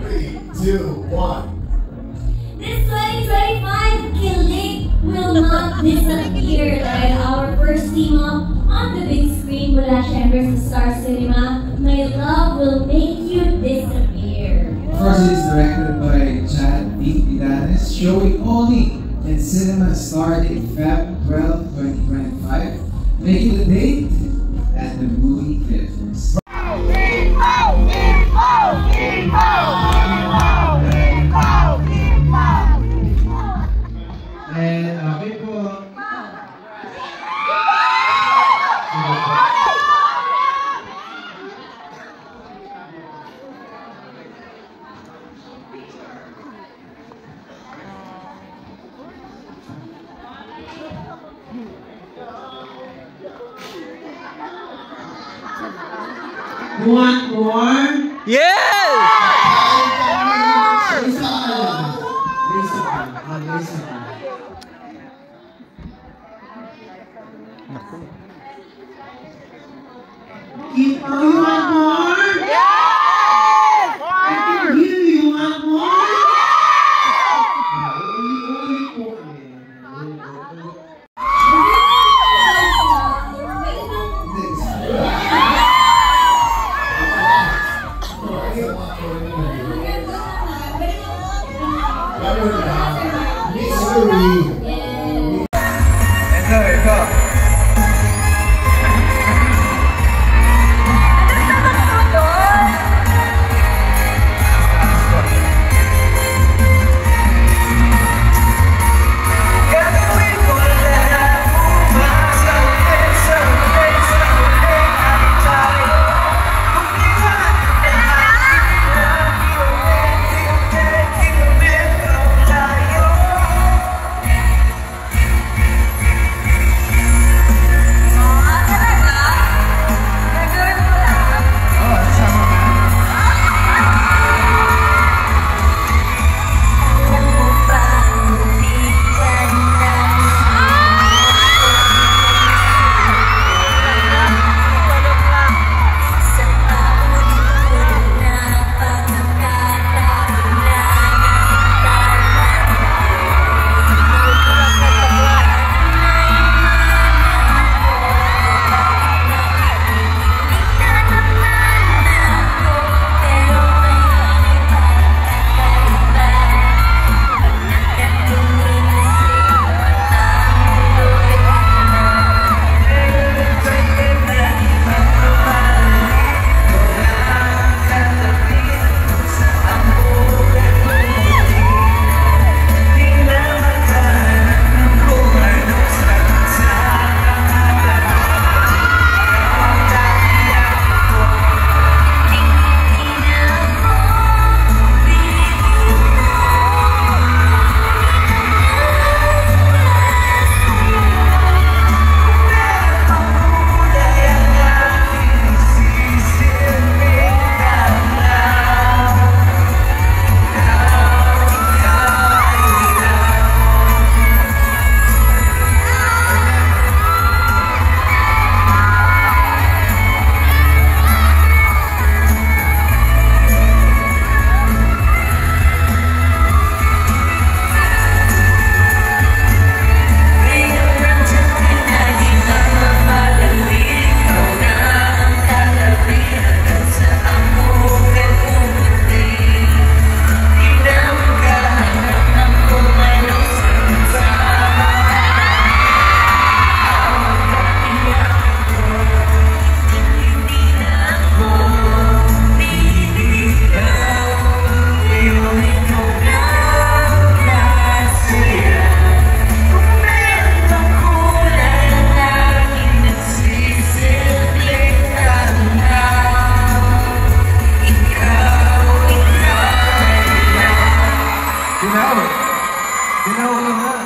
3, 2, 1. This 2025 Kilig will not disappear dahil our first team up on the big screen mula syempre sa Star Cinema, My Love Will Make You Disappear. Of course, it is directed by Chad D. Pidanes, showing only in cinema starting Feb 12, 2025, making the date at the movie theaters. And people. You want more? Yes! You want more? Yes! I can hear you. Want more?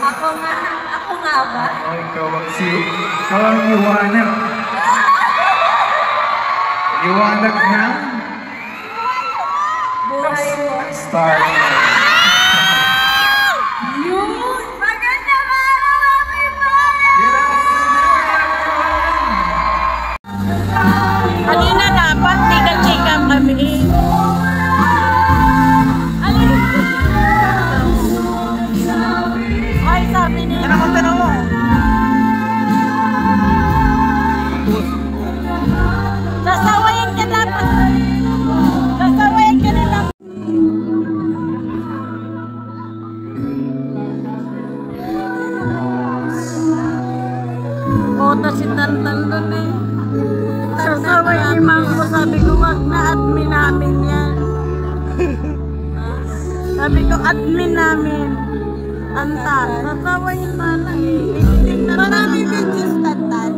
Ako nga ba? Oh, ikaw ang liwanag. Liwanag ng Buhay mo. star. Yun! Maganda araw, everybody! Kanina dapat, chika-chika kami. admin namin. Antat. Natawa yung tanang eh. Marami videos tantan.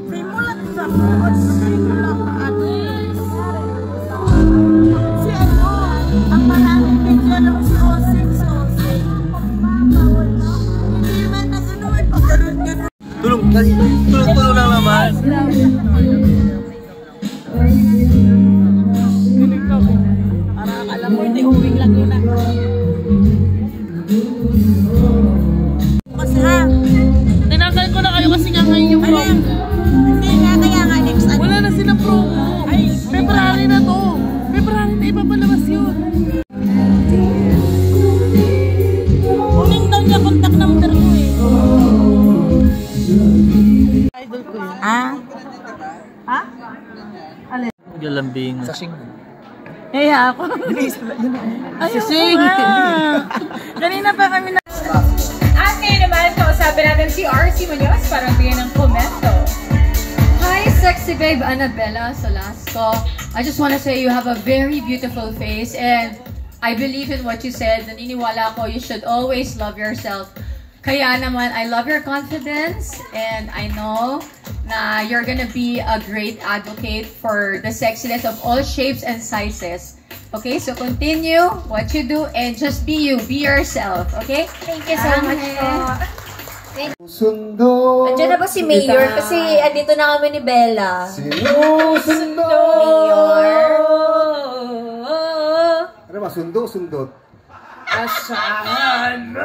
Simulat sa buwan. Simulat sa admin. Si ano, ang maraming video ng si Osik. Hindi man na gano'n. Pagkaroon-ganon. Tulong lang naman. Parang alam mo, hindi uwing lang yun na. Kasi ha? Tinagal ko na kayo kasi nga ngayon yung promo. Hindi nga, kaya nga next ano. Wala na silang promo. Ay, February na to. February na ipapalabas yun. Kunin daw niya contact number ko eh. Idol ko yun. Ah? Ha? Galambing. Sashing. Eh ako. Sashing! Kanina pa kami na... At ngayon naman, kausapin natin si RC Munoz para bigyan ng komento. Hi, sexy babe Annabella Solasco. I just want to say you have a very beautiful face and I believe in what you said. Naniniwala ko you should always love yourself. Kaya naman, I love your confidence and I know na you're gonna be a great advocate for the sexiness of all shapes and sizes. Okay, so continue what you do and just be you, be yourself. Okay? Thank you so much po. Sundo. Andiyan na ba si Mayor? Kasi andito na kami ni Bella. Sundo. Mayor. Ano ba? Sundot. Asahan mo!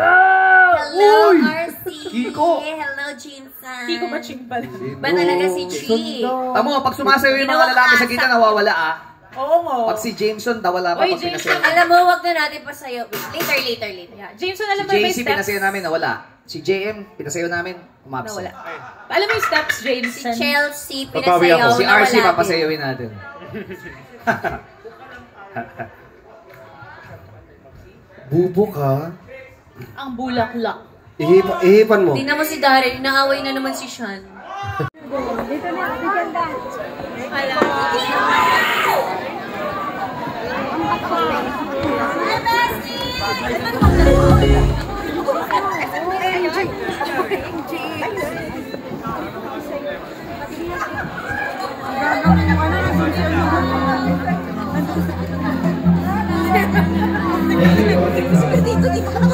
Hello, RC. Kiko. Hello, Jinsan. Kiko Maching pala. Ba talaga si Chi? Tamo, pag sumasayo yung mga lalaki sa gitna, nawawala ah. Oo nga. Pag si Jameson, nawala pa Oy, pag Jameson, pinasayo. Alam mo, wag na natin pasayo. Later. Yeah. Jameson, alam Si mo ba yung JC, steps? pinasayo namin, nawala. Si JM, pinasayo namin, umabsent. Nawala. Alam mo yung steps, Si Jameson? Chelsea, Papawi pinasayaw ako. Si na RC, wala papasayawin natin. Bubo ka. Ang bulaklak. Ihipan mo. Tingnan mo si Darren, inaaway na naman si Sean. Thank you.